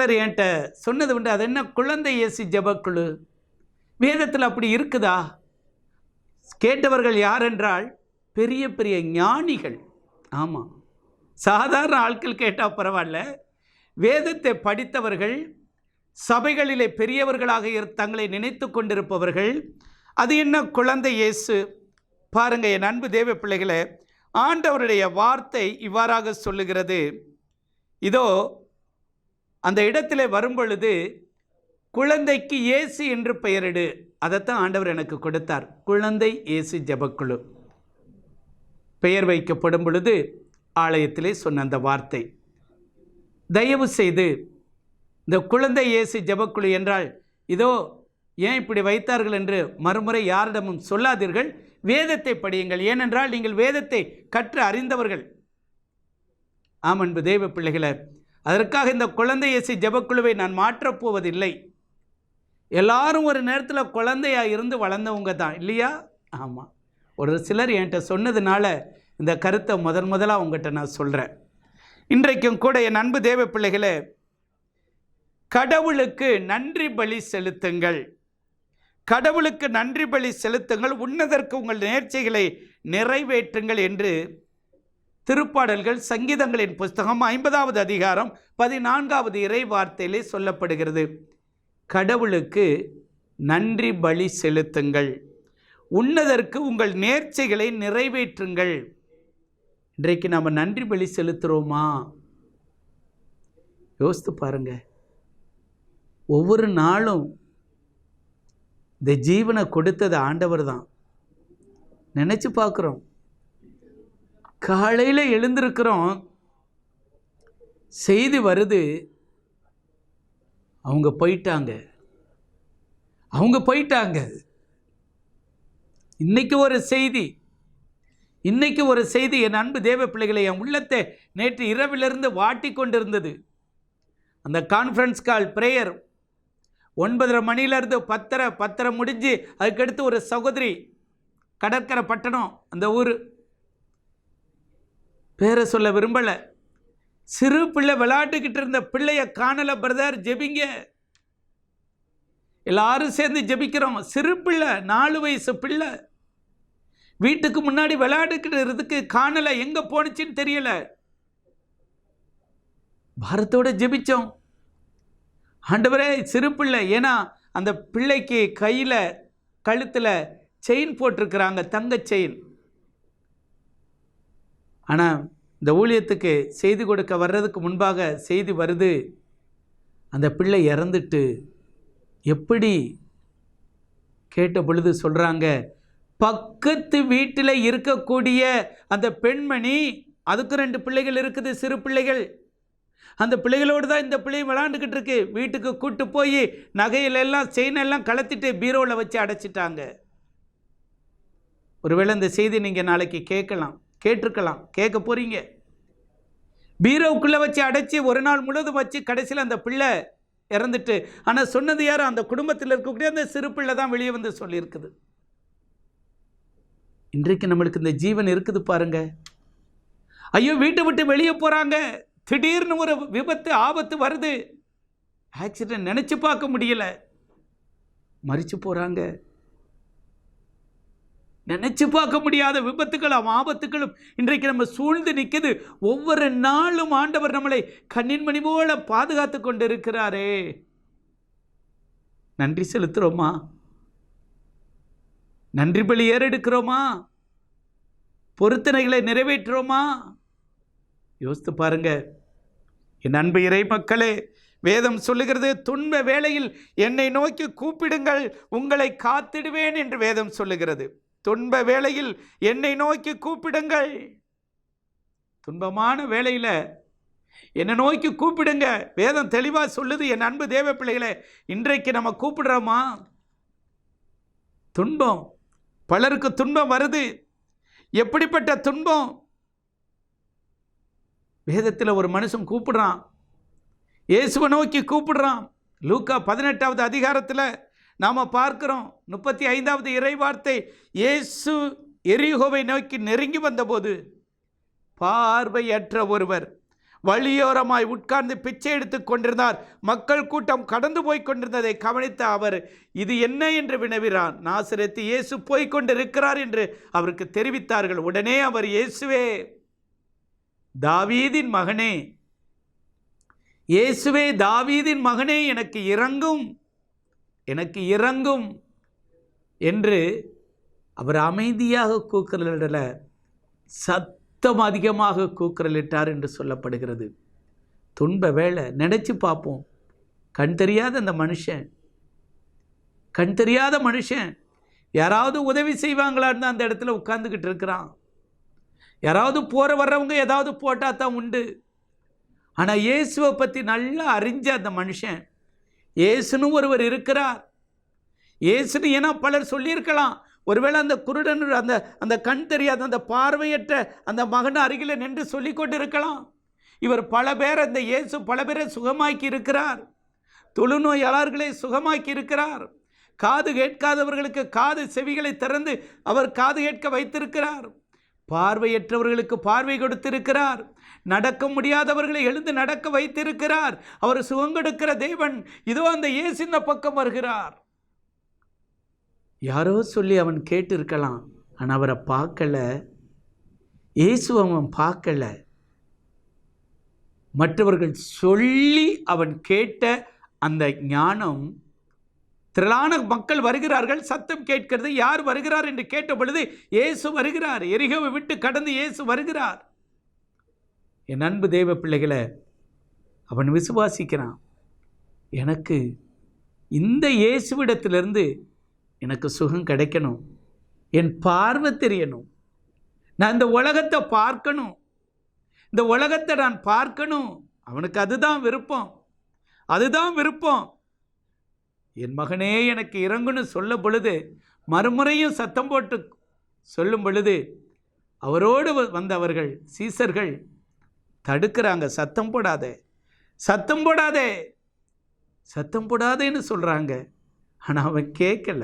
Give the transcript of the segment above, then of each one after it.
சிலர் என்கிட்ட சொன்னது உண்டு, அது என்ன குழந்தை இயேசு ஜெபக்குழு, வேதத்தில் அப்படி இருக்குதா? கேட்டவர்கள் யார் என்றால் பெரிய பெரிய ஞானிகள். ஆமாம், சாதாரண ஆட்கள் கேட்டால் பரவாயில்ல, வேதத்தை படித்தவர்கள், சபைகளிலே பெரியவர்களாக தங்களை நினைத்து கொண்டிருப்பவர்கள். அது என்ன குழந்தை இயேசு? பாருங்கள் என் அன்பு தேவ பிள்ளைகளே, ஆண்டவருடைய வார்த்தை இவ்வாறாக சொல்லுகிறது. இதோ அந்த இடத்திலே வரும்பொழுது குழந்தைக்கு இயேசு என்று பெயரிடு. அதைத்தான் ஆண்டவர் எனக்கு கொடுத்தார். குழந்தை இயேசு ஜெபக்குழு பெயர் வைக்கப்படும் பொழுது ஆலயத்திலே சொன்ன அந்த வார்த்தை. தயவு செய்து இந்த குழந்தை இயேசு ஜெபக்குழு என்றால் இதோ ஏன் இப்படி வைத்தார்கள் என்று மறுமுறை யாரிடமும் சொல்லாதீர்கள். வேதத்தை படியுங்கள். ஏனென்றால் நீங்கள் வேதத்தை கற்று அறிந்தவர்கள். ஆம் அன்பு தேவ பிள்ளைகளை, அதற்காக இந்த குழந்தை இயேசு ஜெபக்குழுவை நான் மாற்றப் போவதில்லை. எல்லாரும் ஒரு நேரத்தில் குழந்தையாக இருந்து வளர்ந்தவங்க தான் இல்லையா? ஆமாம், ஒரு சிலர் என்கிட்ட சொன்னதுனால இந்த கருத்தை முதலாக உங்கள்கிட்ட நான் சொல்கிறேன். இன்றைக்கும் கூட என் அன்பு தேவ பிள்ளைகளே, கடவுளுக்கு நன்றி பலி செலுத்துங்கள். கடவுளுக்கு நன்றி பலி செலுத்துங்கள், உன்னதற்கு உங்கள் நேர்ச்சைகளை நிறைவேற்றுங்கள் என்று திருப்பாடல்கள் சங்கீதங்களின் புஸ்தகம் 50வது அதிகாரம் 14வது இறை வார்த்தையிலே சொல்லப்படுகிறது. கடவுளுக்கு நன்றி பலி செலுத்துங்கள், உன்னதற்கு உங்கள் நேர்ச்சைகளை நிறைவேற்றுங்கள். இன்றைக்கு நாம் நன்றி பலி செலுத்துகிறோமா? யோசித்து பாருங்க. ஒவ்வொரு நாளும் இந்த ஜீவனை கொடுத்தது ஆண்டவர் தான். நினச்சி பார்க்குறோம். காலையில் எழுந்திருக்கிறோம், செய்தி வருது, அவங்க போயிட்டாங்க. இன்னைக்கு ஒரு செய்தி என் அன்பு தேவ பிள்ளைகளை என் உள்ளத்தை நேற்று இரவிலிருந்து வாட்டி கொண்டிருந்தது. அந்த கான்ஃபரன்ஸ் கால் பிரேயர் 9:30 மணிலேருந்து 10:30 முடிஞ்சு அதுக்கடுத்து ஒரு சகோதரி, கடற்கரை பட்டணம், அந்த ஊர் பேரை சொல்ல விரும்பலை, சிறு பிள்ளை விளையாட்டுக்கிட்டு இருந்த பிள்ளைய காணல பிரதர், ஜெபிங்க. எல்லாரும் சேர்ந்து ஜெபிக்கிறோம். சிறு பிள்ளை, 4 வயசு பிள்ளை, வீட்டுக்கு முன்னாடி விளையாட்டுக்கிட்டு இருக்கிறதுக்கு காணலை, எங்கே போனுச்சின்னு தெரியல. பாரத்தோட ஜெபிச்சோம். ஆண்டவரே, சிறு பிள்ளை, ஏன்னா அந்த பிள்ளைக்கு கையில் கழுத்தில் செயின் போட்டிருக்கிறாங்க, தங்க செயின். ஆனால் இந்த ஊழியத்துக்கு செய்தி கொடுக்க வர்றதுக்கு முன்பாக செய்தி வருது, அந்த பிள்ளை இறந்துட்டு. எப்படி கேட்ட பொழுது சொல்கிறாங்க, பக்கத்து வீட்டில் இருக்கக்கூடிய அந்த பெண்மணி, அதுக்கு 2 பிள்ளைகள் இருக்குது, சிறு பிள்ளைகள். அந்த பிள்ளைகளோடு தான் இந்த பிள்ளை விளாண்டுக்கிட்டு இருக்கு. வீட்டுக்கு கூட்டு போய் நகையிலெல்லாம் செயினெல்லாம் கலத்திட்டு பீரோவில் வச்சு அடைச்சிட்டாங்க. ஒருவேளை இந்த செய்தி நீங்கள் நாளைக்கு கேட்டிருக்கலாம், கேட்க போகிறீங்க. பீரோவுக்குள்ளே வச்சு அடைச்சி ஒரு நாள் முழுவதும் வச்சு கடைசியில் அந்த பிள்ளை இறந்துட்டு. ஆனால் சொன்னது யாரும்? அந்த குடும்பத்தில் இருக்கக்கூடிய அந்த சிறு பிள்ளை தான் வெளியே வந்து சொல்லியிருக்குது. இன்றைக்கு நம்மளுக்கு இந்த ஜீவன் இருக்குது பாருங்க. ஐயோ, வீட்டை விட்டு வெளியே போகிறாங்க, திடீர்னு ஒரு விபத்து, ஆபத்து வருது, ஆக்சிடென்ட், நினச்சி பார்க்க முடியல, மரிச்சு போகிறாங்க. நினச்சி பார்க்க முடியாத விபத்துகளும் ஆபத்துகளும் இன்றைக்கு நம்ம சூழ்ந்து நிற்குது. ஒவ்வொரு நாளும் ஆண்டவர் நம்மளை கண்ணின் மணி போல பாதுகாத்து கொண்டு இருக்கிறாரே. நன்றி செலுத்துகிறோமா? நன்றி பலி ஏறெடுக்கிறோமா? பொருத்தனைகளை நிறைவேற்றுறோமா? யோசித்து பாருங்க என் அன்பு இறை மக்களே. வேதம் சொல்லுகிறது, துன்ப வேளையில் என்னை நோக்கி கூப்பிடுங்கள், உங்களை காத்திடுவேன் என்று வேதம் சொல்லுகிறது. துன்ப வேளையில் என்னை நோக்கி கூப்பிடுங்கள். துன்பமான வேளையில் என்னை நோக்கி கூப்பிடுங்க. வேதம் தெளிவாக சொல்லுது. என் அன்பு தேவ பிள்ளைகளே, இன்றைக்கு நம்ம கூப்பிடுறோமா? துன்பம், பலருக்கு துன்பம் வருது. எப்படிப்பட்ட துன்பம்? வேதத்தில் ஒரு மனுஷன் கூப்பிடுறான், இயேசுவை நோக்கி கூப்பிடுறான். லூக்கா 18வது அதிகாரத்தில் நாம் பார்க்கிறோம். 35வது இறை வார்த்தை, இயேசு எரிகோவை நோக்கி நெருங்கி வந்தபோது பார்வையற்ற ஒருவர் வழியோரமாய் உட்கார்ந்து பிச்சை எடுத்துக் கொண்டிருந்தார். மக்கள் கூட்டம் கடந்து போய் கொண்டிருந்ததை கவனித்த அவர் இது என்ன என்று வினவினார். நாசரேத்து இயேசு போய்க் கொண்டிருக்கிறார் என்று அவருக்கு தெரிவித்தார்கள். உடனே அவர், இயேசுவே தாவீதின் மகனே, இயேசுவே தாவீதின் மகனே, எனக்கு இரங்கும், எனக்கு இரங்கும் என்று அவர் அமைதியாக கூக்குரலிடல, சத்தம் அதிகமாக கூக்குரலிட்டார் என்று சொல்லப்படுகிறது. துன்ப வேளை நினைச்சு பார்ப்போம். கண் தெரியாத அந்த மனுஷன், கண் தெரியாத மனுஷன் யாராவது உதவி செய்வாங்களான்னு அந்த இடத்துல உட்கார்ந்துக்கிட்டு இருக்கிறான். யாராவது போற வர்றவங்க ஏதாவது போட்டா தான் உண்டு. ஆனால் இயேசுவை பற்றி நல்லா அறிஞ்ச அந்த மனுஷன், இயேசுன்னு ஒருவர் இருக்கிறார், இயேசுன்னு ஏன்னா பலர் சொல்லியிருக்கலாம். ஒருவேளை அந்த குருடன், அந்த அந்த கண் தெரியாத அந்த பார்வையற்ற அந்த மகன் அருகில் நின்று சொல்லி கொண்டு இருக்கலாம், இவர் பல பேர், அந்த இயேசு பல பேரை சுகமாக்கி இருக்கிறார், தொழுநோயாளர்களை சுகமாக்கி இருக்கிறார், காது கேட்காதவர்களுக்கு காது செவிகளை திறந்து அவர் காது கேட்க வைத்திருக்கிறார், பார்வையற்றவர்களுக்கு பார்வை கொடுத்திருக்கிறார், நடக்க முடியாதவர்களை எழுந்து நடக்க வைத்திருக்கிறார். அவர் சுகங்கொடுக்கிற தேவன். இதோ அந்த இயேசு இந்த பக்கம் வருகிறார். யாரோ சொல்லி அவன் கேட்டு இருக்கலாம், ஆனால் அவரை பார்க்கல, இயேசு அவன் பார்க்கல. மற்றவர்கள் சொல்லி அவன் கேட்ட அந்த ஞானம், திரளான மக்கள் வருகிறார்கள், சத்தம் கேட்கிறது. யார் வருகிறார் என்று கேட்ட பொழுது இயேசு வருகிறார். எரிகோவை விட்டு கடந்து இயேசு வருகிறார். என் அன்பு தேவ பிள்ளைகளை, அவன் விசுவாசிக்கிறான். எனக்கு இந்த இயேசுவிடத்திலிருந்து எனக்கு சுகம் கிடைக்கணும், என் பார்வை தெரியணும், நான் இந்த உலகத்தை பார்க்கணும், இந்த உலகத்தை நான் பார்க்கணும். அவனுக்கு அதுதான் விருப்பம், அதுதான் விருப்பம். என் மகனே எனக்கு இறங்குன்னு சொல்ல பொழுது, மறுமுறையும் சத்தம் போட்டு சொல்லும் பொழுது அவரோடு வந்தவர்கள் சீசர்கள் தடுக்கிறாங்க. சத்தம் போடாதே, சத்தம் போடாதே, சத்தம் போடாதேன்னு சொல்கிறாங்க. ஆனால் அவன் கேட்கல.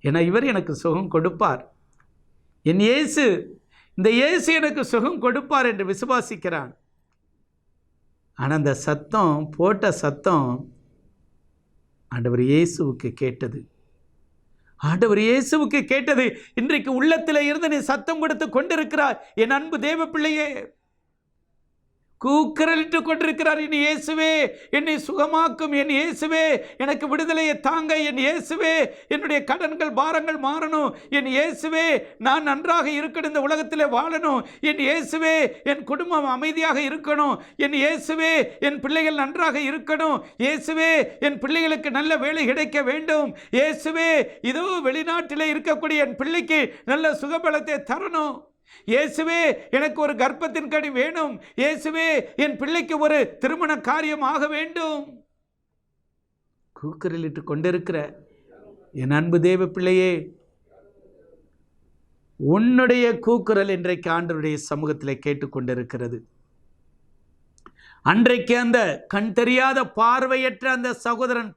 ஏன்னா இவர் எனக்கு சுகம் கொடுப்பார், என் இயேசு, இந்த இயேசு எனக்கு சுகம் கொடுப்பார் என்று விசுவாசிக்கிறான். ஆனால் அந்த சத்தம், போட்ட சத்தம் ஆண்டவர் இயேசுவுக்கு கேட்டது. ஆண்டவர் இயேசுவுக்கு கேட்டது. இன்றைக்கு உள்ளத்தில் இருந்து நீ சத்தம் கொடுத்து கொண்டிருக்கிறார் என் அன்பு தேவ பிள்ளையே. கூக்குரலிட்டு கொண்டிருக்கிறார், என் இயேசுவே என்னை சுகமாக்கும், என் இயேசுவே எனக்கு விடுதலையை தாங்க, என் இயேசுவே என்னுடைய கடன்கள் பாரங்கள் மாறணும், என் இயேசுவே நான் நன்றாக இருக்கணும், இந்த உலகத்தில் வாழணும், என் இயேசுவே என் குடும்பம் அமைதியாக இருக்கணும், என் இயேசுவே என் பிள்ளைகள் நன்றாக இருக்கணும், இயேசுவே என் பிள்ளைகளுக்கு நல்ல வேலை கிடைக்க வேண்டும், இயேசுவே இதோ வெளிநாட்டில் இருக்கக்கூடிய என் பிள்ளைக்கு நல்ல சுகபலத்தை தரணும், இயேசுவே எனக்கு ஒரு கர்ப்பத்தின் கனி வேணும், இயேசுவே என் பிள்ளைக்கு ஒரு திருமண காரியம் ஆக வேண்டும். கூக்குரலிட்டு கொண்டிருக்கிற என் அன்பு தேவ பிள்ளையே, உன்னுடைய கூக்குரல் இன்றைக்கு ஆண்டவருடைய சமூகத்தில் கேட்டுக்கொண்டிருக்கிறது. அன்றைக்கு அந்த கண் தெரியாத பார்வையற்ற அந்த சகோதரன்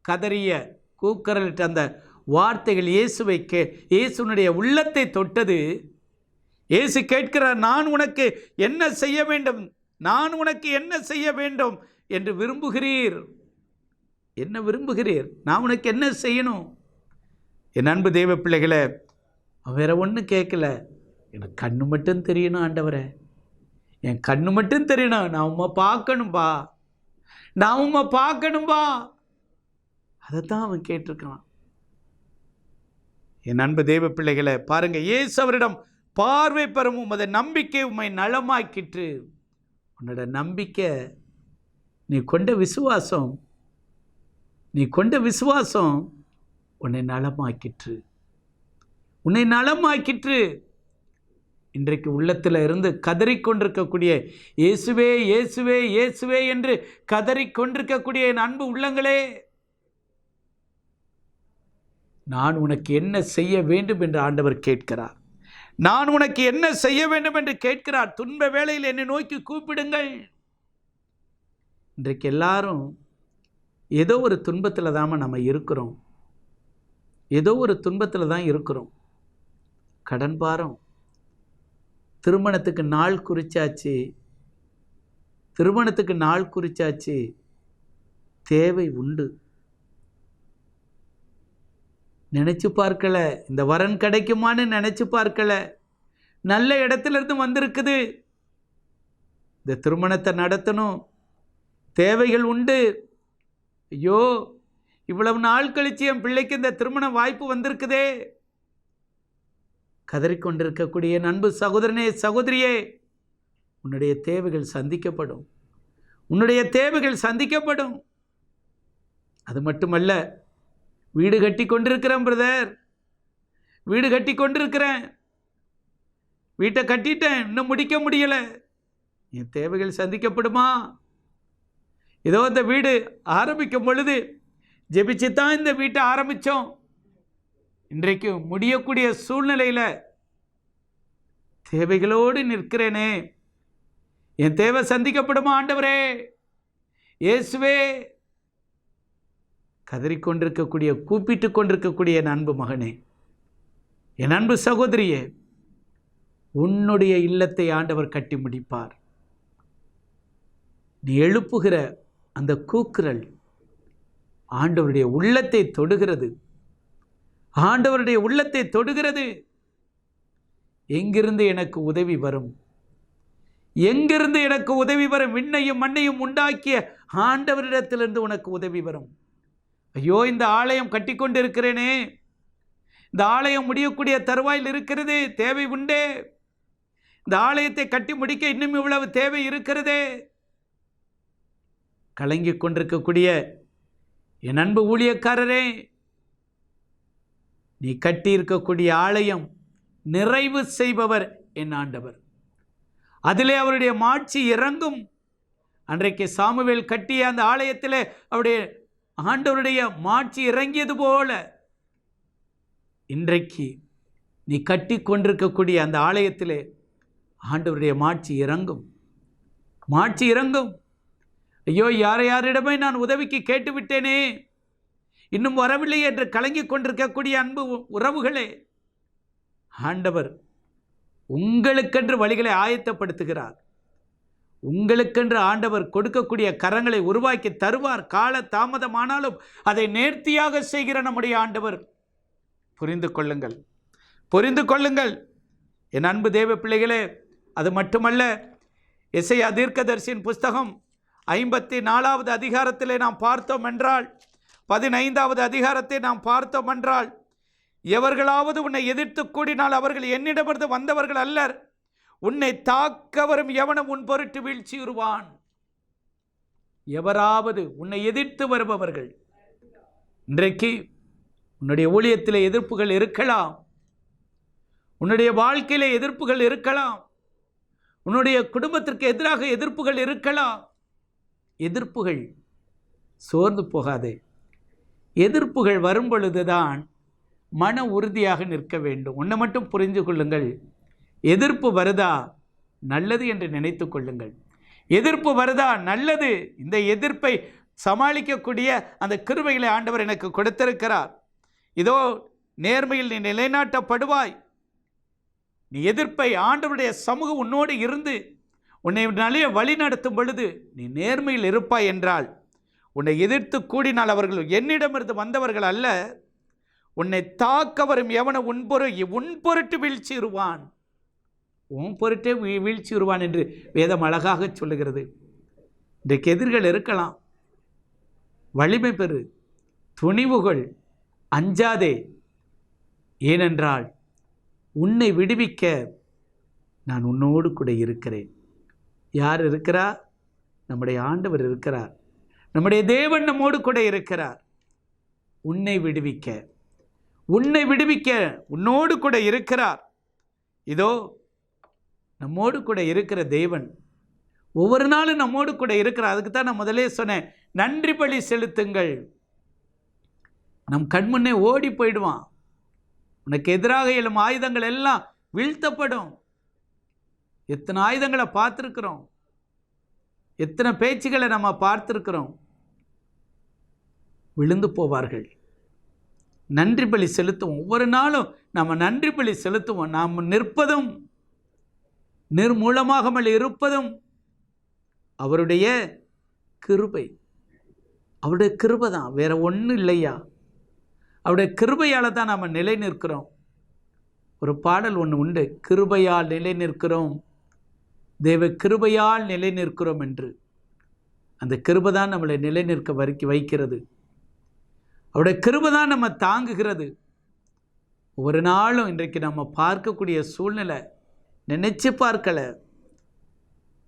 கதறிய கூக்குரலிட்ட அந்த வார்த்தைகள் இயேசுனுடைய உள்ளத்தை தொட்டது. இயேசு கேட்கிறார், நான் உனக்கு என்ன செய்ய வேண்டும், நான் உனக்கு என்ன செய்ய வேண்டும் என்று விரும்புகிறீர், என்ன விரும்புகிறீர், நான் உனக்கு என்ன செய்யணும்? என் அன்பு தேவ பிள்ளைகளை, வேற ஒன்றும் கேட்கல, எனக்கு கண்ணு மட்டும் தெரியணும் ஆண்டவரே, என் கண்ணு மட்டும் தெரியணும், நான் உம்மை பார்க்கணும்பா, நான் உம்மை பார்க்கணும்பா. அதைத்தான் அவன் கேட்டிருக்கான். என் அன்பு தேவ பிள்ளைகளை பாருங்க, இயேசு அவரிடம், பார்வை பெறும் உமது நம்பிக்கை உம்மை நலமாக்கிற்று. உன்னோட நம்பிக்கை, நீ கொண்ட விசுவாசம், நீ கொண்ட விசுவாசம் உன்னை நலமாக்கிற்று, உன்னை நலமாக்கிற்று. இன்றைக்கு உள்ளத்தில் இருந்து கதறிக்கொண்டிருக்கக்கூடிய இயேசுவே இயேசுவே இயேசுவே என்று கதறிக்கொண்டிருக்கக்கூடிய என் அன்பு உள்ளங்களே, நான் உனக்கு என்ன செய்ய வேண்டும் என்று ஆண்டவர் கேட்கிறார். நான் உனக்கு என்ன செய்ய வேண்டும் என்று கேட்கிறார். துன்ப வேளையில் என்னை நோக்கி கூப்பிடுங்கள். இன்றைக்கு எல்லாரும் ஏதோ ஒரு துன்பத்தில் தான் நம்ம இருக்கிறோம், ஏதோ ஒரு துன்பத்தில் தான் இருக்கிறோம். கடன் பாரம், திருமணத்துக்கு நாள் குறிச்சாச்சு, திருமணத்துக்கு நாள் குறிச்சாச்சு, தேவை உண்டு. நினைச்சு பார்க்கல, இந்த வரன் கிடைக்குமான்னு நினைச்சு பார்க்கல. நல்ல இடத்துல இருந்து வந்திருக்குது. இந்த திருமணத்தை நடத்தணும், தேவைகள் உண்டு. ஐயோ, இவ்வளவு நாள் கழிச்சு என் பிள்ளைக்கு இந்த திருமண வாய்ப்பு வந்திருக்குதே. கதறிக்கொண்டிருக்கக்கூடிய அன்பு சகோதரனே, சகோதரியே, உன்னுடைய தேவைகள் சந்திக்கப்படும். உன்னுடைய தேவைகள் சந்திக்கப்படும். அது மட்டுமல்ல, வீடு கட்டி கொண்டிருக்கிறேன் பிரதர், வீடு கட்டி கொண்டிருக்கிறேன், வீட்டை கட்டிட்டேன், இன்னும் முடிக்க முடியலை. என் தேவைகள் சந்திக்கப்படுமா? ஏதோ இந்த வீடு ஆரம்பிக்கும் பொழுது ஜெபிச்சு தான் இந்த வீட்டை ஆரம்பித்தோம். இன்றைக்கு முடியக்கூடிய சூழ்நிலையில் தேவைகளோடு நிற்கிறேனே. என் தேவை சந்திக்கப்படுமா ஆண்டவரே? இயேசுவே, கதறிக்கொண்டிருக்கக்கூடிய, கூப்பிட்டு கொண்டிருக்கக்கூடிய என் அன்பு மகனே, என் அன்பு சகோதரியே, உன்னுடைய இல்லத்தை ஆண்டவர் கட்டி முடிப்பார். நீ எழுப்புகிற அந்த கூக்குரல் ஆண்டவருடைய உள்ளத்தை தொடுகிறது. ஆண்டவருடைய உள்ளத்தை தொடுகிறது. எங்கிருந்து எனக்கு உதவி வரும்? எங்கிருந்து எனக்கு உதவி வரும்? விண்ணையும் மண்ணையும் உண்டாக்கிய ஆண்டவரிடத்திலிருந்து உனக்கு உதவி வரும். ஐயோ, இந்த ஆலயம் கட்டி கொண்டு இருக்கிறேனே, இந்த ஆலயம் முடியக்கூடிய தருவாயில் இருக்கிறது, தேவை உண்டே. இந்த ஆலயத்தை கட்டி முடிக்க இன்னும் இவ்வளவு தேவை இருக்கிறதே. கலங்கிக் கொண்டிருக்கக்கூடிய என் அன்பு ஊழியக்காரரே, நீ கட்டி இருக்கக்கூடிய ஆலயம் நிறைவு செய்பவர் என் ஆண்டவர். அதிலே அவருடைய மாட்சி இறங்கும். அன்றைக்கு சாமுவேல் கட்டிய அந்த ஆலயத்திலே அவருடைய ஆண்டவருடைய மாட்சி இறங்கியது போல இன்றைக்கு நீ கட்டி கொண்டிருக்கக்கூடிய அந்த ஆலயத்திலே ஆண்டவருடைய மாட்சி இறங்கும். மாட்சி இறங்கும். ஐயோ, யாரிடமே நான் உதவிக்கு கேட்டுவிட்டேனே, இன்னும் வரவில்லை என்று கலங்கிக் கொண்டிருக்கக்கூடிய அன்பு உறவுகளே, ஆண்டவர் உங்களுக்கென்று வழிகளை ஆயத்தப்படுத்துகிறார். உங்களுக்கென்று ஆண்டவர் கொடுக்கக்கூடிய கரங்களை உருவாக்கி தருவார். கால தாமதமானாலும் அதை நேர்த்தியாக செய்கிற நம்முடைய ஆண்டவர். புரிந்து கொள்ளுங்கள், புரிந்து கொள்ளுங்கள் என் அன்பு தேவ பிள்ளைகளே. அது மட்டுமல்ல, எசையா தீர்க்கதரிசியின் புஸ்தகம் 54வது அதிகாரத்திலே நாம் பார்த்தோம் என்றால், 15வது அதிகாரத்தை நாம் பார்த்தோம் என்றால், எவர்களாவது உன்னை எதிர்த்து கூடினால் அவர்கள் என்னிடமிருந்து வந்தவர்கள் அல்லர், உன்னை தாக்க வரும் எவனும் உன் பொருட்டு வீழ்ச்சியுறுவான். எவராவது உன்னை எதிர்த்து வருபவர்கள், இன்றைக்கு உன்னுடைய ஊழியத்திலே எதிர்ப்புகள் இருக்கலாம், உன்னுடைய வாழ்க்கையிலே எதிர்ப்புகள் இருக்கலாம், உன்னுடைய குடும்பத்திற்கு எதிராக எதிர்ப்புகள் இருக்கலாம். எதிர்ப்புகள், சோர்ந்து போகாதே. எதிர்ப்புகள் வரும் பொழுதுதான் மன உறுதியாக நிற்க வேண்டும். ஒன்றை மட்டும் புரிந்து கொள்ளுங்கள், எதிர்ப்பு வருதா நல்லது என்று நினைத்து கொள்ளுங்கள். எதிர்ப்பு வருதா நல்லது. இந்த எதிர்ப்பை சமாளிக்கக்கூடிய அந்த கிருபைகளை ஆண்டவர் எனக்கு கொடுத்திருக்கிறார். இதோ நேர்மையில் நீ நிலைநாட்டப்படுவாய். நீ எதிர்ப்பை ஆண்டவருடைய சமூகம் உன்னோடு இருந்து உன்னை நல்ல வழி நடத்தும் பொழுது நீ நேர்மையில் இருப்பாய் என்றால், உன்னை எதிர்த்து கூடினால் அவர்கள் என்னிடமிருந்து வந்தவர்கள் அல்ல, உன்னை தாக்க வரும் எவன உன் பொருட்டு வீழ்ச்சியுறுவான். உன் பொருட்டே வீழ்ச்சியுறுவான் என்று வேதம் அழகாக சொல்லுகிறது. இன்றைக்கு எதிர்கள் இருக்கலாம். வலிமை பெறு, துணிவுகள், அஞ்சாதே. ஏனென்றால் உன்னை விடுவிக்க நான் உன்னோடு கூட இருக்கிறேன். யார் இருக்கிறார்? நம்முடைய ஆண்டவர் இருக்கிறார். நம்முடைய தேவன் நம்மோடு கூட இருக்கிறார். உன்னை விடுவிக்க, உன்னை விடுவிக்க உன்னோடு கூட இருக்கிறார். இதோ நம்மோடு கூட இருக்கிற தேவன் ஒவ்வொரு நாளும் நம்மோடு கூட இருக்கிறார். அதுக்கு தான் நான் முதலே சொன்னேன், நன்றி பலி செலுத்துங்கள். நம் கண்முன்னே ஓடி போயிடுவான். உனக்கு எதிராக எழும் ஆயுதங்கள் எல்லாம் வீழ்த்தப்படும். எத்தனை ஆயுதங்களை பார்த்துருக்கிறோம், எத்தனை பேச்சுகளை நம்ம பார்த்துருக்கிறோம். விழுந்து போவார்கள். நன்றி பலி செலுத்துவோம். ஒவ்வொரு நாளும் நம்ம நன்றி பலி செலுத்துவோம். நாம் நிற்பதும் நிர்மூலமாகாமல் இருப்பதும் அவருடைய கிருபை. அவருடைய கிருபை தான், வேற ஒன்றும் இல்லையா. அவருடைய கிருபையால் தான் நாம் நிலை நிற்கிறோம். ஒரு பாடல் ஒன்று உண்டு, கிருபையால் நிலை நிற்கிறோம், தேவ கிருபையால் நிலை நிற்கிறோம் என்று. அந்த கிருபை தான் நம்மளை நிலை நிற்க வைக்கிறது. அவருடைய கிருபை தான் நம்ம தாங்குகிறது. ஒவ்வொரு நாளும் இன்றைக்கு நம்ம பார்க்கக்கூடிய சூழ்நிலை நினைச்சு பார்க்கல.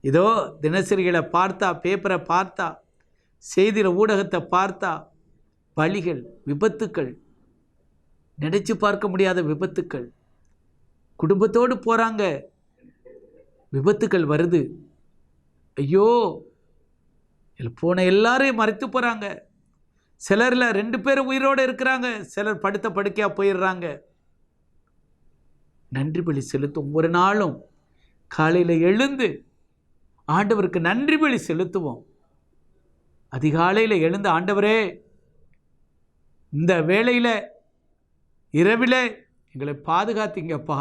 இதோ தினசரிகளை பார்த்தா, பேப்பரை பார்த்தா, செய்தியில் ஊடகத்தை பார்த்தா, பலிகள், விபத்துக்கள், நினைச்சு பார்க்க முடியாத விபத்துக்கள். குடும்பத்தோடு போகிறாங்க, விபத்துக்கள் வருது. ஐயோ, போன எல்லாரையும் மறைத்து போகிறாங்க. சிலரில் 2 பேர் உயிரோடு இருக்கிறாங்க, சிலர் படுத்த படுக்கையாக போயிடுறாங்க. நன்றி பலி செலுத்தும். ஒரு நாளும் காலையில் எழுந்து ஆண்டவருக்கு நன்றி பலி செலுத்துவோம். அதிகாலையில் எழுந்து, ஆண்டவரே இந்த வேளையில் இரவில் எங்களை பாதுகாத்தீங்கப்பா.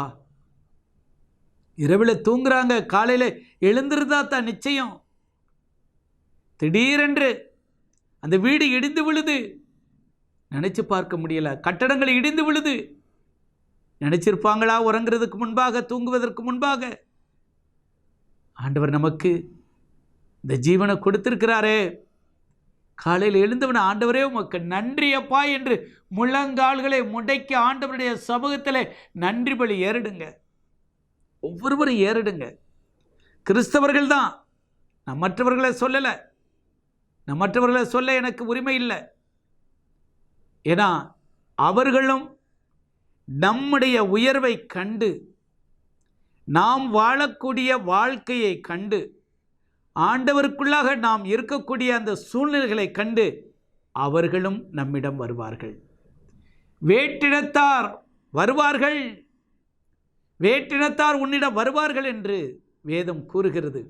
இரவில் தூங்குறாங்க, காலையில் எழுந்திருந்தா தான் நிச்சயம். திடீரென்று அந்த வீடு இடிந்து விழுது, நினைச்சு பார்க்க முடியல. கட்டடங்கள் இடிந்து விழுது, நினைச்சிருப்பாங்களா உறங்குறதுக்கு முன்பாக, தூங்குவதற்கு முன்பாக? ஆண்டவர் நமக்கு இந்த ஜீவனை கொடுத்திருக்கிறாரே. காலையில் எழுந்தவன, ஆண்டவரே உமக்கு நன்றி அப்பா என்று முழங்கால்களை முடக்கி ஆண்டவருடைய சமூகத்தில் நன்றி பலி ஏறிடுங்க. ஒவ்வொருவரும் ஏறிடுங்க. கிறிஸ்தவர்கள் தான், நான் மற்றவர்களை சொல்லலை, நான் மற்றவர்களை சொல்ல எனக்கு உரிமை இல்லை. ஏன்னா அவர்களும் நம்முடைய உயர்வை கண்டு, நாம் வாழக்கூடிய வாழ்க்கையை கண்டு, ஆண்டவருக்குள்ளாக நாம் இருக்கக்கூடிய அந்த சூழ்நிலைகளை கண்டு அவர்களும் நம்மிடம் வருவார்கள். வேற்றினத்தார் வருவார்கள், வேற்றினத்தார் உன்னிடம் வருவார்கள் என்று வேதம் கூறுகிறது.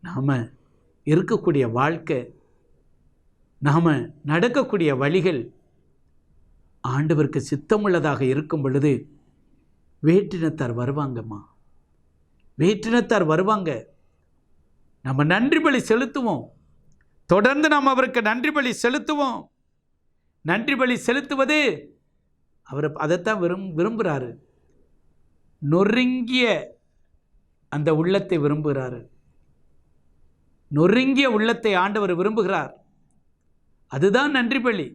நாம் இருக்கக்கூடிய வாழ்க்கை, நாம் நடக்கக்கூடிய வழிகள் ஆண்டவருக்கு சித்தமுள்ளதாக இருக்கும் பொழுது வேற்றினத்தார் வருவாங்கம்மா, வேற்றினத்தார் வருவாங்க. நம்ம நன்றி பலி செலுத்துவோம். தொடர்ந்து நாம் அவருக்கு நன்றி பலி செலுத்துவோம். நன்றி பலி செலுத்துவது அவர் அதைத்தான் விரும்புகிறாரு. நொறுங்கிய அந்த உள்ளத்தை விரும்புகிறாரு. நொறுங்கிய உள்ளத்தை ஆண்டவர் விரும்புகிறார். அதுதான் நன்றி பலி.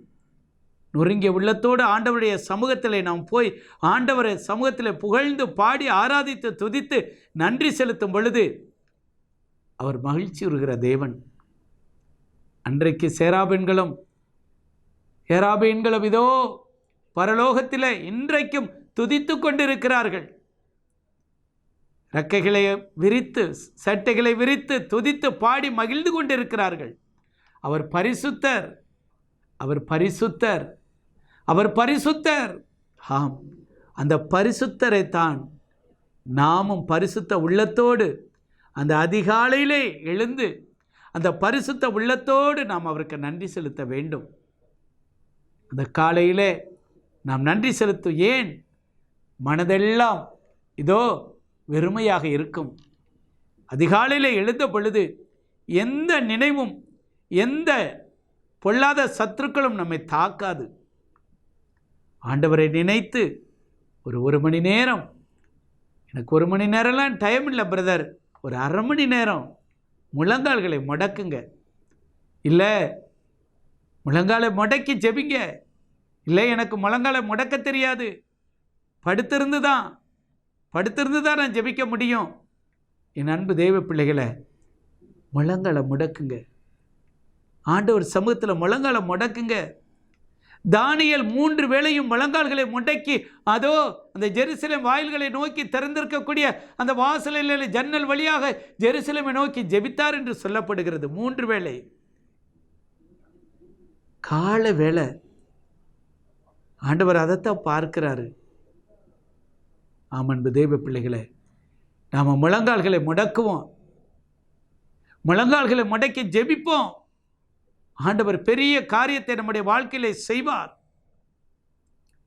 நொறுங்கிய உள்ளத்தோடு ஆண்டவருடைய சமூகத்தில் நாம் போய் ஆண்டவரை சமூகத்தில் புகழ்ந்து பாடி ஆராதித்து துதித்து நன்றி செலுத்தும் பொழுது அவர் மகிழ்ச்சி உறுகிற தேவன். அன்றைக்கு சேராபீன்களும் ஏராபீன்களும் இதோ பரலோகத்தில் இன்றைக்கும் துதித்து கொண்டிருக்கிறார்கள். ரெக்கைகளை விரித்து, சட்டைகளை விரித்து துதித்து பாடி மகிழ்ந்து கொண்டிருக்கிறார்கள். அவர் பரிசுத்தர், அவர் பரிசுத்தர், அவர் பரிசுத்தர். ஆம், அந்த பரிசுத்தரை தான் நாமும் பரிசுத்த உள்ளத்தோடு அந்த அதிகாலையிலே எழுந்து அந்த பரிசுத்த உள்ளத்தோடு நாம் அவருக்கு நன்றி செலுத்த வேண்டும். அந்த காலையிலே நாம் நன்றி செலுத்தும். ஏன்? மனதெல்லாம் இதோ வெறுமையாக இருக்கும். அதிகாலையில் எழுந்த பொழுது எந்த நினைவும் எந்த பொல்லாத சத்துருக்களும் நம்மை தாக்காது. ஆண்டவரை நினைத்து ஒரு மணி நேரம், எனக்கு 1 மணி நேரம்லாம் டைம் இல்லை பிரதர், ஒரு அரை மணி நேரம் முழங்கால்களை முடக்குங்க. இல்லை முழங்காலை முடக்கி ஜெபிங்க. இல்லை எனக்கு முழங்காலை முடக்க தெரியாது, படுத்திருந்து தான் நான் ஜெபிக்க முடியும். என் அன்பு தெய்வ பிள்ளைகளை, முழங்காலை முடக்குங்க. ஆண்டவர் சமூகத்தில் முழங்காலை முடக்குங்க. தானியேல் 3 வேளையும் முழங்கால்களை முடக்கி அதோ அந்த ஜெருசலேம் வாயில்களை நோக்கி திறந்திருக்கக்கூடிய அந்த வாசலில் ஜன்னல் வழியாக ஜெருசலேமை நோக்கி ஜெபித்தார் என்று சொல்லப்படுகிறது. 3 வேளை. கால வேளை ஆண்டவர் அதைத்தான் பார்க்கிறாரு. அன்பு தெய்வ பிள்ளைகளை, நாம் முழங்கால்களை முடக்குவோம், முழங்கால்களை முடக்கி ஜெபிப்போம். ஆண்டவர் பெரிய காரியத்தை நம்முடைய வாழ்க்கையிலே செய்வார்.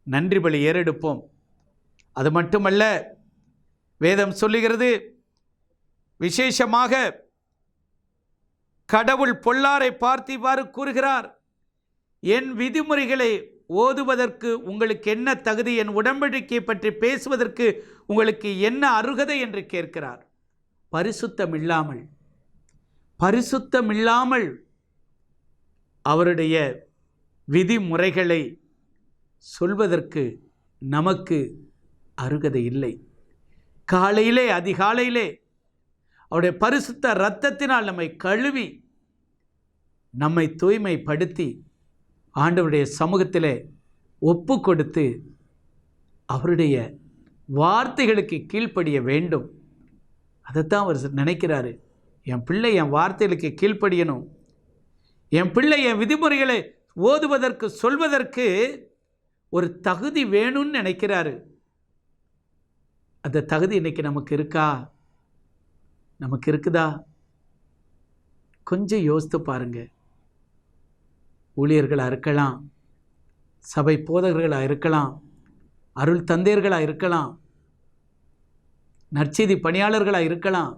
நன்றி பலி ஏறெடுப்போம். அது மட்டுமல்ல, வேதம் சொல்லுகிறது, விசேஷமாக கடவுள் பொல்லாரை பார்த்து இவ்வாறு கூறுகிறார், என் விதிமுறைகளை ஓதுவதற்கு உங்களுக்கு என்ன தகுதி, என் உடன்படிக்கையை பற்றி பேசுவதற்கு உங்களுக்கு என்ன அருகதை என்று கேட்கிறார். பரிசுத்தமில்லாமல் அவருடைய விதிமுறைகளை சொல்வதற்கு நமக்கு அருகதை இல்லை. காலையிலே அதிகாலையிலே அவருடைய பரிசுத்த இரத்தத்தினால் நம்மை கழுவி நம்மை தூய்மைப்படுத்தி ஆண்டவருடைய சமூகத்திலே ஒப்பு கொடுத்து அவருடைய வார்த்தைகளுக்கு கீழ்ப்படிய வேண்டும். அதைத்தான் அவர் நினைக்கிறாரு. என் பிள்ளை என் வார்த்தைகளுக்கு கீழ்ப்படியணும், என் பிள்ளை என் விதிமுறைகளை ஓதுவதற்கு சொல்வதற்கு ஒரு தகுதி வேணும்னு நினைக்கிறாரு. அந்த தகுதி இன்னைக்கு நமக்கு இருக்கா? நமக்கு இருக்குதா? கொஞ்சம் யோசித்து பாருங்க. ஊழியர்களாக இருக்கலாம், சபை போதகர்களாக இருக்கலாம், அருள் தந்தையர்களாக இருக்கலாம், நற்செய்தி பணியாளர்களாக இருக்கலாம்.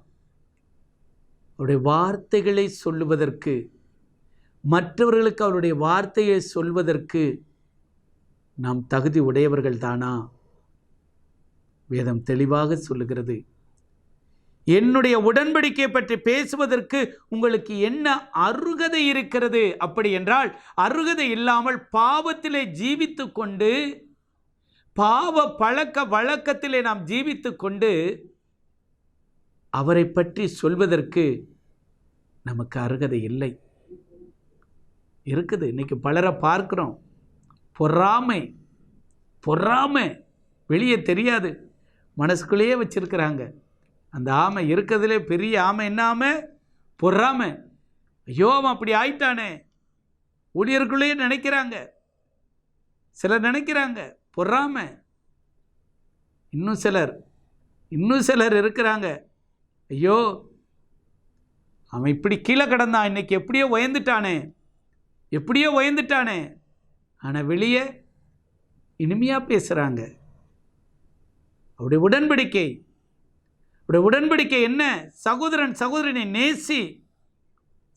அவருடைய வார்த்தைகளை சொல்லுவதற்கு, மற்றவர்களுக்கு அவருடைய வார்த்தையை சொல்வதற்கு நாம் தகுதி உடையவர்கள் தானா? வேதம் தெளிவாக சொல்லுகிறது. என்னுடைய உடன்படிக்கை பற்றி பேசுவதற்கு உங்களுக்கு என்ன அருகதை இருக்கிறது? அப்படி என்றால் அருகதை இல்லாமல் பாவத்திலே ஜீவித்து கொண்டு, பாவ பழக்க வழக்கத்திலே நாம் ஜீவித்து கொண்டு அவரை பற்றி சொல்வதற்கு நமக்கு அருகதை இல்லை. இருக்குது. இன்னைக்கு பலரை பார்க்கிறோம். பொறாமை வெளியே தெரியாது, மனசுக்குள்ளேயே வச்சிருக்கிறாங்க. அந்த ஆமை இருக்கிறதுலே பெரிய ஆமை என்ன ஆமை? பொறாமை. ஐயோ அவன் அப்படி ஆயிட்டானே. ஊழியர்களுக்குள்ளேயே நினைக்கிறாங்க, சிலர் நினைக்கிறாங்க பொறாமை. இன்னும் சிலர் இருக்கிறாங்க, ஐயோ அவன் இப்படி கீழே கிடந்தான், இன்னைக்கு எப்படியோ உயர்ந்துட்டானே. ஆனால் வெளியே இனிமையாக பேசுகிறாங்க. அவருடைய உடன்படிக்கை என்ன? சகோதரன் சகோதரனை நேசி.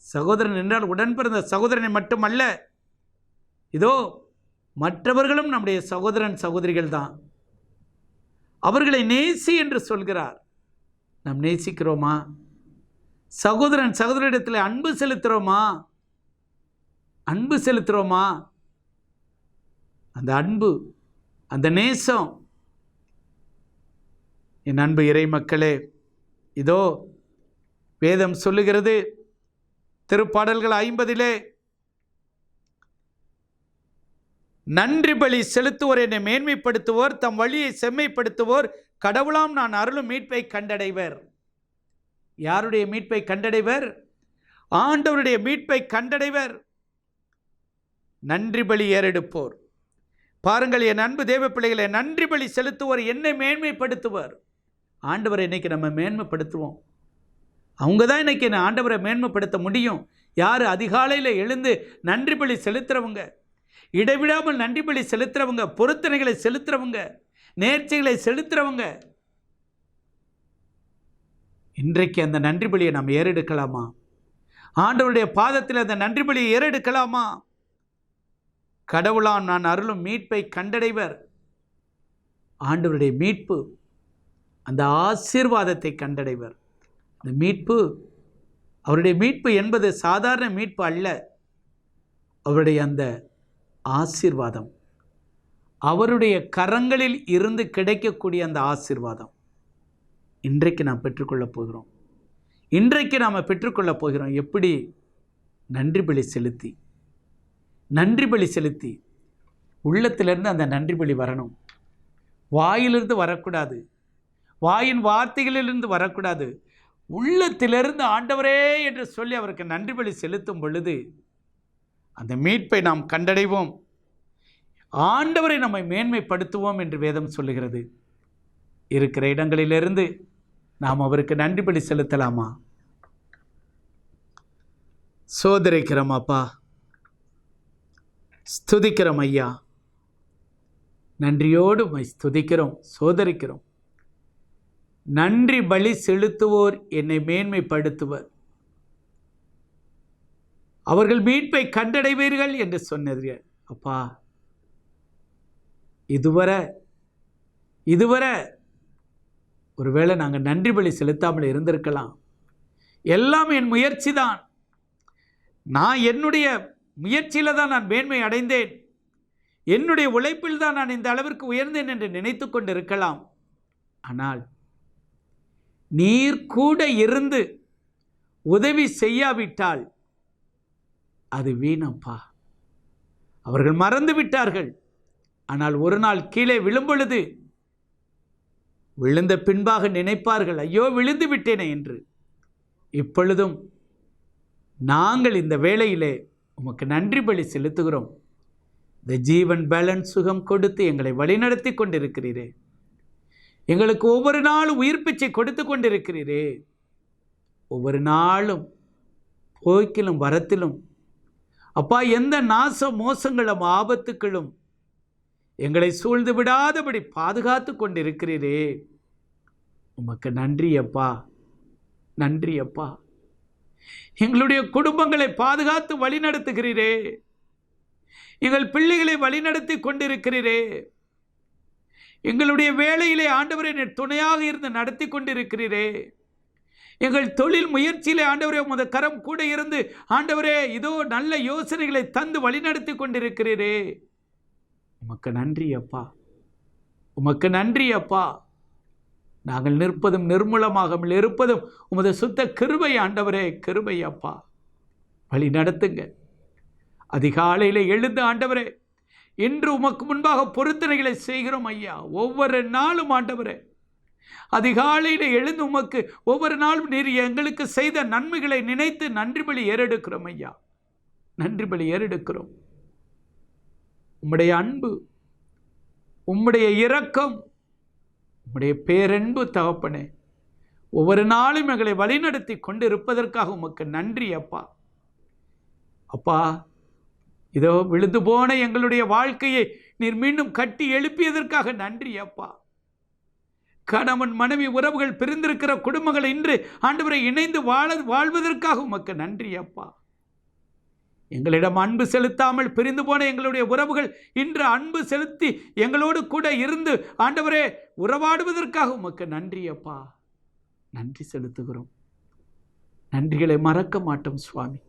சகோதரன் என்றால் உடன் பிறந்த சகோதரனை மட்டுமல்ல, இதோ மற்றவர்களும் நம்முடைய சகோதரன் சகோதரிகள் தான். அவர்களை நேசி என்று சொல்கிறார். நாம் நேசிக்கிறோமா? சகோதரன் சகோதரிடத்தில் அன்பு செலுத்துகிறோமா? அந்த அன்பு, அந்த நேசம். என் அன்பு இறை மக்களே, இதோ வேதம் சொல்லுகிறது, திருப்பாடல்கள் 50 நன்றி பலி செலுத்துவோர் என்னை மேன்மைப்படுத்துவோர், தம் வழியை செம்மைப்படுத்துவோர் கடவுளாம் நான் அருளும் மீட்பை கண்டடைவர். யாருடைய மீட்பை கண்டடைவர்? ஆண்டவருடைய மீட்பை கண்டடைவர். நன்றி பலி ஏறெடுப்போர். பாருங்கள் என் அன்பு தேவ பிள்ளைகளை, நன்றி பலி செலுத்துவோர் என்னை மேன்மைப்படுத்துவர். ஆண்டவரை இன்னைக்கு நம்ம மேன்மைப்படுத்துவோம். அவங்க தான் இன்னைக்கு ஆண்டவரை மேன்மைப்படுத்த முடியும். யார்? அதிகாலையில் எழுந்து நன்றி பலி செலுத்துறவங்க, இடைவிடாமல் நன்றி பலி செலுத்துறவங்க, பொருத்தனைகளை செலுத்துறவங்க, நேர்ச்சிகளை செலுத்துறவங்க. இன்றைக்கு அந்த நன்றி பலியை நாம் ஏறெடுக்கலாமா? ஆண்டவருடைய பாதத்தில் அந்த நன்றி பலியை ஏறெடுக்கலாமா? கடவுளாம் நான் அருளும் மீட்பை கண்டடைவர். ஆண்டவருடைய மீட்பு, அந்த ஆசீர்வாதத்தை கண்டடைவர். அந்த மீட்பு, அவருடைய மீட்பு என்பது சாதாரண மீட்பு அல்ல. அவருடைய அந்த ஆசீர்வாதம், அவருடைய கரங்களில் இருந்து கிடைக்கக்கூடிய அந்த ஆசீர்வாதம் இன்றைக்கு நாம் பெற்றுக்கொள்ளப் போகிறோம். எப்படி? நன்றி பலி செலுத்தி உள்ளத்திலிருந்து அந்த நன்றி பலி வரணும். வாயிலிருந்து வரக்கூடாது, வாயின் வார்த்தைகளிலிருந்து வரக்கூடாது. உள்ளத்திலிருந்து ஆண்டவரே என்று சொல்லி அவருக்கு நன்றி பலி செலுத்தும் பொழுது அந்த மீட்பை நாம் கண்டடைவோம். ஆண்டவரை நம்மை மேன்மைப்படுத்துவோம் என்று வேதம் சொல்லுகிறது. இருக்கிற இடங்களிலிருந்து நாம் அவருக்கு நன்றி பலி செலுத்தலாமா? சோதரிக்கிறோம் அப்பா, ஸ்துதிக்கிறோம் ஐயா, நன்றியோடு ஸ்துதிக்கிறோம், சோதரிக்கிறோம். நன்றி பலி செலுத்துவோர் என்னை மேன்மைப்படுத்துவர். அவர்கள் மீட்பை கண்டடைவீர்கள் என்று சொன்னது. அப்பா, இதுவரை ஒருவேளை நாங்கள் நன்றி பலி செலுத்தாமல் இருந்திருக்கலாம். எல்லாம் என் முயற்சி தான், நான் என்னுடைய முயற்சியில் தான் நான் மேன்மை அடைந்தேன், என்னுடைய உழைப்பில் தான் நான் இந்த அளவிற்கு உயர்ந்தேன் என்று நினைத்து கொண்டு இருக்கலாம். ஆனால் நீர் கூட இருந்து உதவி செய்யாவிட்டால் அது வீணப்பா. அவர்கள் மறந்து விட்டார்கள். ஆனால் ஒரு நாள் கீழே விழும்பொழுது விழுந்த பின்பாக நினைப்பார்கள், ஐயோ விழுந்து விட்டேனே என்று. இப்பொழுதும் நாங்கள் இந்த வேளையிலே உமக்கு நன்றி பலி செலுத்துகிறோம். இந்த ஜீவன் பேலன்ஸ் சுகம் கொடுத்து எங்களை வழிநடத்தி கொண்டிருக்கிறீரே, எங்களுக்கு ஒவ்வொரு நாளும் உயிர் பிச்சை கொடுத்து கொண்டிருக்கிறீரே, ஒவ்வொரு நாளும் போக்கிலும் வரத்திலும் அப்பா எந்த நாச மோசங்களும் ஆபத்துக்களும் எங்களை சூழ்ந்து விடாதபடி பாதுகாத்து கொண்டிருக்கிறீரே, உமக்கு நன்றி அப்பா, நன்றி அப்பா. எங்களுடைய குடும்பங்களை பாதுகாத்து வழிநடத்துகிறீரே, எங்கள் பிள்ளைகளை வழிநடத்தி கொண்டிருக்கிறீரே, எங்களுடைய வேலையிலே ஆண்டவரே துணையாக இருந்து நடத்தி கொண்டிருக்கிறீரே, எங்கள் தொழில் முயற்சியிலே ஆண்டவரே உமது கரம் கூட இருந்து ஆண்டவரே இதோ நல்ல யோசனைகளை தந்து வழிநடத்தி கொண்டிருக்கிறீரே, உமக்கு நன்றி அப்பா, உமக்கு நன்றி அப்பா. நாங்கள் நிற்பதும் நிர்மூலமாகாமல் இருப்பதும் உமது சுத்த கிருபை ஆண்டவரே, கிருபை அப்பா. வழி நடத்துங்க. அதிகாலையில் எழுந்து ஆண்டவரே இன்று உமக்கு முன்பாக பொருத்தனைகளை செய்கிறோம் ஐயா. ஒவ்வொரு நாளும் ஆண்டவரே அதிகாலையில் எழுந்து உமக்கு ஒவ்வொரு நாளும் நீர் எங்களுக்கு செய்த நன்மைகளை நினைத்து நன்றி பலி ஏறெடுக்கிறோம் ஐயா, நன்றி பலி ஏறெடுக்கிறோம். உம்முடைய அன்பு, உம்முடைய இரக்கம், உம்முடைய பேரன்பு தகப்பனே ஒவ்வொரு நாளும் எங்களை வழிநடத்தி கொண்டு இருப்பதற்காக உமக்கு நன்றி அப்பா. அப்பா, இதோ விழுந்து போன எங்களுடைய வாழ்க்கையை நீர் மீண்டும் கட்டி எழுப்பியதற்காக நன்றி அப்பா. கணவன் மனைவி உறவுகள் பிரிந்திருக்கிற குடும்பங்கள் இன்று ஆண்டவரை இணைந்து வாழ்வதற்காக உமக்கு நன்றி அப்பா. எங்களிடம் அன்பு செலுத்தாமல் பிரிந்து போன எங்களுடைய உறவுகள் இன்று அன்பு செலுத்தி எங்களோடு கூட இருந்து ஆண்டவரே உறவாடுவதற்காக உமக்கு நன்றி அப்பா. நன்றி செலுத்துகிறோம். நன்றிகளை மறக்க மாட்டோம் சுவாமி.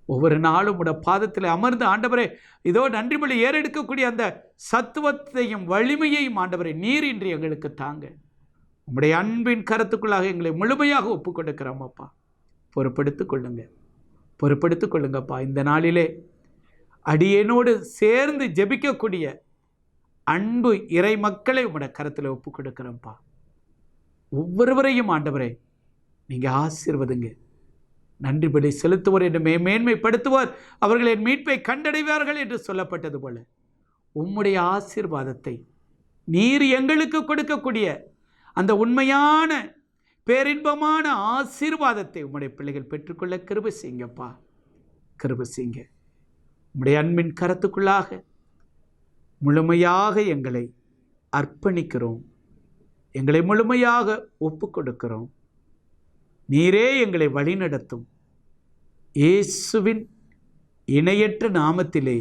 ஒவ்வொரு நாளும் உடைய பாதத்தில் அமர்ந்து ஆண்டவரே இதோ நன்றி பலி ஏறெடுக்கக்கூடிய அந்த சத்துவத்தையும் வலிமையையும் ஆண்டவரே நீர் இன்று எங்களுக்கு தாங்க. உம்முடைய அன்பின் கருத்துக்குள்ளாக எங்களை முழுமையாக ஒப்புக் கொடுக்கிறோம் அப்பா. பொறுப்படுத்திக் கொள்ளுங்க, பொறுப்படுத்திக் கொள்ளுங்கப்பா. இந்த நாளிலே அடியேனோடு சேர்ந்து ஜெபிக்கக்கூடிய அன்பு இறை மக்களை உம்முடைய கருத்தில் ஒப்புக் கொடுக்கிறோம்ப்பா. ஒவ்வொருவரையும் ஆண்டவரே நீங்கள் ஆசீர்வதிங்க. நன்றி பலி செலுத்துவோர் என்று மேன்மைப்படுத்துவோர் அவர்கள் என் மீட்பை கண்டடைவார்கள் என்று சொல்லப்பட்டது போல உம்முடைய ஆசீர்வாதத்தை நீர் எங்களுக்கு கொடுக்கக்கூடிய அந்த உண்மையான பேரின்பமான ஆசீர்வாதத்தை உம்முடைய பிள்ளைகள் பெற்றுக்கொள்ள கிருபை செய்யுங்கப்பா, கிருபை செய்யுங்க. உம்முடைய அன்பின் கரத்துக்குள்ளாக முழுமையாக எங்களை அர்ப்பணிக்கிறோம், எங்களை முழுமையாக ஒப்பு கொடுக்கிறோம். நீரே எங்களை வழிநடத்தும். இயேசுவின் இணையற்ற நாமத்திலே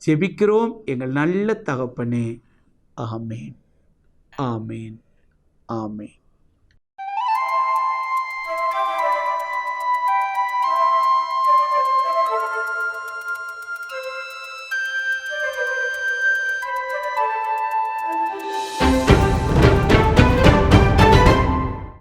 ஜெபிக்கிறோம் எங்கள் நல்ல தகப்பனே. ஆமேன், ஆமேன், ஆமேன்.